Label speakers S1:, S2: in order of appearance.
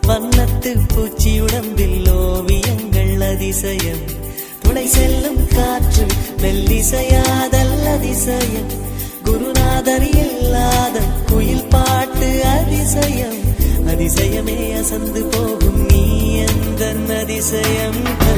S1: வண்ணத்து பூச்சி உடம்பில் ஓவியங்கள் அதிசயம். துளை செல்லும் காற்று மெல்லிசையாதல் அதிசயம். குருநாதர் இல்லாத குயில் பாட்டு அதிசயம். அதிசயமே அசந்து போகும் நீ எந்த அதிசயம்.